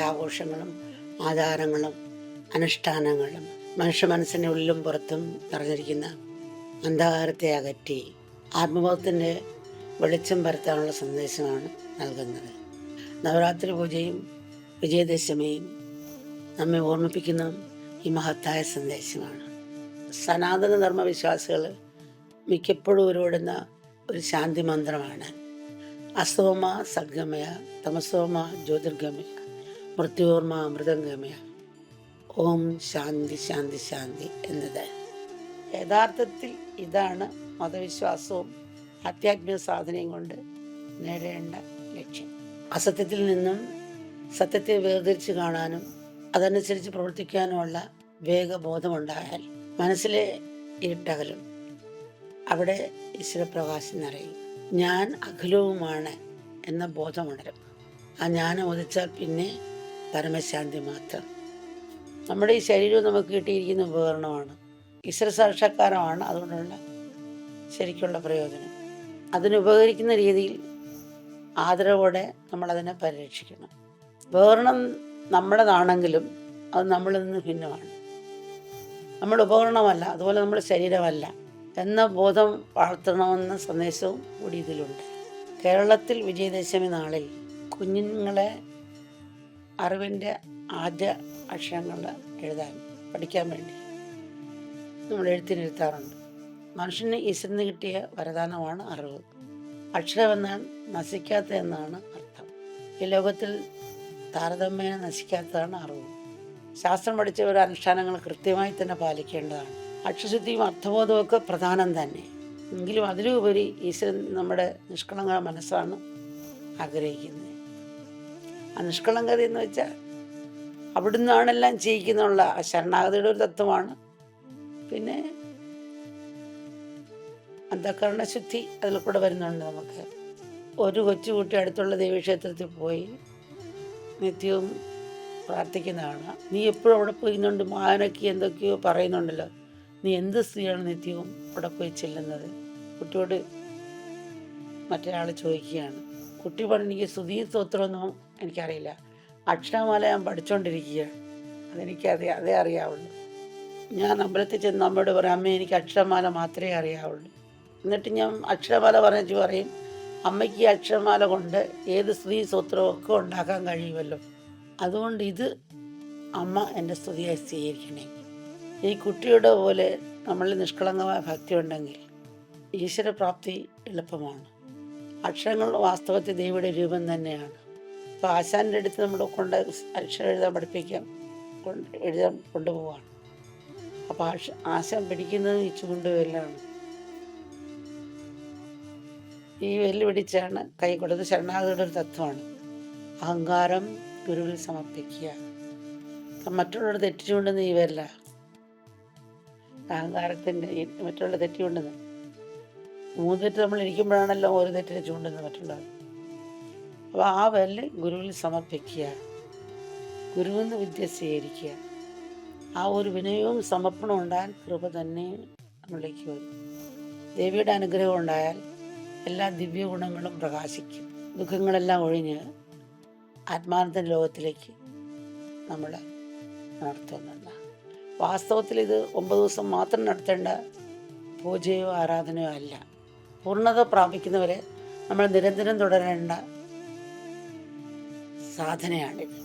ആഘോഷങ്ങളും ആചാരങ്ങളും അനുഷ്ഠാനങ്ങളും മനുഷ്യ മനസ്സിൻ്റെ ഉള്ളിലും പുറത്തും നിറഞ്ഞിരിക്കുന്ന അന്ധകാരത്തെ അകറ്റി ആത്മബോധത്തിൻ്റെ വെളിച്ചം പരത്താനുള്ള സന്ദേശമാണ് നൽകുന്നത്. നവരാത്രി പൂജയും വിജയദശമിയും നമ്മെ ഓർമ്മിപ്പിക്കുന്ന ഈ മഹത്തായ സന്ദേശമാണ്. സനാതന ധർമ്മവിശ്വാസികൾ മിക്കപ്പോഴും ഉരുവിടുന്ന ഒരു ശാന്തി മന്ത്രമാണ് അസ്തോമ സദ്ഗമയ, തമസോമ ജ്യോതിർഗമയ, മൃത്യോർമ അമൃതംഗമയ, ഓം ശാന്തി ശാന്തി ശാന്തി എന്നത്. യഥാർത്ഥത്തിൽ ഇതാണ് മതവിശ്വാസവും ആധ്യാത്മിക സാധനയും കൊണ്ട് നേടേണ്ട ലക്ഷ്യം. അസത്യത്തിൽ നിന്നും സത്യത്തെ വേർതിരിച്ച് കാണാനും അതനുസരിച്ച് പ്രവർത്തിക്കാനുമുള്ള വേഗബോധമുണ്ടായാൽ മനസ്സിലെ ഇരുട്ടകലും, അവിടെ ഈശ്വരപ്രകാശം നിറയും. ഞാൻ അഖിലവുമാണ് എന്ന ബോധമുണരും. ആ ജ്ഞാനം ഉദിച്ചാൽ പിന്നെ പരമശാന്തി മാത്രം. നമ്മുടെ ഈ ശരീരവും നമുക്ക് കിട്ടിയിരിക്കുന്ന ഉപകരണമാണ്, ഈശ്വര സാക്ഷാത്കാരമാണ് അതുകൊണ്ടുള്ള ശരിക്കുള്ള പ്രയോജനം. അതിനുപകരിക്കുന്ന രീതിയിൽ ആദരവോടെ നമ്മളതിനെ പരിരക്ഷിക്കണം. ഉപകരണം നമ്മുടേതാണെങ്കിലും അത് നമ്മളിൽ നിന്ന് ഭിന്നമാണ്. നമ്മൾ ഉപകരണമല്ല, അതുപോലെ നമ്മൾ ശരീരമല്ല എന്ന ബോധം വളർത്തണമെന്ന സന്ദേശവും കൂടി ഇതിലുണ്ട്. കേരളത്തിൽ വിജയദശമി നാളിൽ കുഞ്ഞുങ്ങളെ അറിവിൻ്റെ ആദ്യ അക്ഷരങ്ങൾ എഴുതാൻ പഠിക്കാൻ വേണ്ടി നമ്മൾ എഴുത്തിനിരുത്താറുണ്ട്. മനുഷ്യന് ഈശ്വരന് കിട്ടിയ വരദാനമാണ് അറിവ്. അക്ഷരമെന്നാൽ നശിക്കാത്ത എന്നാണ് അർത്ഥം. ഈ ലോകത്തിൽ താരതമ്യേന നശിക്കാത്തതാണ് അറിവ്. ശാസ്ത്രം പഠിച്ചവരുടെ അനുഷ്ഠാനങ്ങൾ കൃത്യമായി തന്നെ പാലിക്കേണ്ടതാണ്. അക്ഷരശുദ്ധിയും അർത്ഥബോധവും ഒക്കെ പ്രധാനം തന്നെ. എങ്കിലും അതിലുപരി ഈശ്വരൻ നമ്മുടെ നിഷ്കളങ്ക മനസ്സാണ് ആഗ്രഹിക്കുന്നത്. ആ നിഷ്കളങ്കത എന്ന് വെച്ചാൽ അവിടുന്നാണെല്ലാം ചെയ്യിക്കുന്നുള്ള ആ ശരണാഗതിയുടെ ഒരു തത്വമാണ്. പിന്നെ അന്ധകരണശുദ്ധി അതിൽ കൂടെ വരുന്നുണ്ട്. നമുക്ക് ഒരു കൊച്ചുകുട്ടി അടുത്തുള്ള ദേവീക്ഷേത്രത്തിൽ പോയി നിത്യവും പ്രാർത്ഥിക്കുന്നതാണ്. നീ എപ്പോഴും അവിടെ പോയിന്നുണ്ട് മാനയ്ക്ക് എന്തൊക്കെയോ പറയുന്നുണ്ടല്ലോ, നീ എന്ത് സ്ത്രീയാണ് നിത്യവും അവിടെ പോയി ചെല്ലുന്നത്? കുട്ടിയോട് മറ്റൊരാൾ ചോദിക്കുകയാണ്. കുട്ടി പറഞ്ഞു, എനിക്ക് സ്തുതി സ്തോത്രമൊന്നും എനിക്കറിയില്ല, അക്ഷരമാല ഞാൻ പഠിച്ചുകൊണ്ടിരിക്കുകയാണ്, അതേ അറിയാവുള്ളൂ. ഞാൻ അമ്പലത്തിൽ ചെന്ന് അമ്മയോട് പറയും, അമ്മ എനിക്ക് അക്ഷരമാല മാത്രമേ അറിയാവുള്ളൂ. എന്നിട്ട് ഞാൻ അക്ഷരമാല പറയും, അമ്മയ്ക്ക് ഈ അക്ഷരമാല കൊണ്ട് ഏത് സ്തുതി സ്തോത്രവും ഒക്കെ ഉണ്ടാക്കാൻ കഴിയുമല്ലോ, അതുകൊണ്ട് ഇത് അമ്മ എൻ്റെ സ്തുതിയായി സ്വീകരിക്കണേ. ഈ കുട്ടിയുടെ പോലെ നമ്മളിൽ നിഷ്കളങ്കമായ ഭക്തി ഉണ്ടെങ്കിൽ ഈശ്വരപ്രാപ്തി എളുപ്പമാണ്. അക്ഷരങ്ങൾ വാസ്തവത്തിൽ ദൈവയുടെ രൂപം തന്നെയാണ്. ഇപ്പോൾ ആശാൻ്റെ അടുത്ത് നമ്മൾ അക്ഷരം എഴുതാൻ പഠിപ്പിക്കാൻ എഴുതാൻ കൊണ്ടുപോവാണ്. അപ്പോൾ ആശാൻ പിടിക്കുന്നത് ഈ ചൂണ്ടുവിരലാണ്. ഈ വിരൽ പിടിച്ചാണ് കൈ കൊടുത്ത് ശരണാഗതിയുടെ ഒരു തത്വമാണ്. അഹങ്കാരം ഗുരുവിൽ സമർപ്പിക്കുക. മറ്റുള്ളവർ തെറ്റിച്ചുകൊണ്ടെന്ന് ഈ വരില്ല, അഹങ്കാരത്തിൻ്റെ മറ്റുള്ള തെറ്റിക്കൊണ്ടെന്ന് 3 തെറ്റ് നമ്മൾ ഇരിക്കുമ്പോഴാണല്ലോ ഒരു തെറ്റിനെ ചൂണ്ടുന്നത് മറ്റുള്ളവർ. അപ്പോൾ ആ വിരൽ ഗുരുവിൽ സമർപ്പിക്കുക, ഗുരുവിൽ വിദ്യ സ്വീകരിക്കുക. ആ ഒരു വിനയവും സമർപ്പണവും ഉണ്ടായാൽ കൃപ തന്നെ നമ്മളിലേക്ക് വരും. ദേവിയുടെ അനുഗ്രഹം ഉണ്ടായാൽ എല്ലാ ദിവ്യ ഗുണങ്ങളും പ്രകാശിക്കും. ദുഃഖങ്ങളെല്ലാം ഒഴിഞ്ഞ് ആത്മാനന്ദ ലോകത്തിലേക്ക് നമ്മൾ നടത്തുന്നില്ല. വാസ്തവത്തിൽ ഇത് 9 ദിവസം മാത്രം നടത്തേണ്ട പൂജയോ ആരാധനയോ അല്ല. പൂർണ്ണത പ്രാപിക്കുന്നവരെ നമ്മൾ നിരന്തരം തുടരേണ്ട സാധനയാണിത്.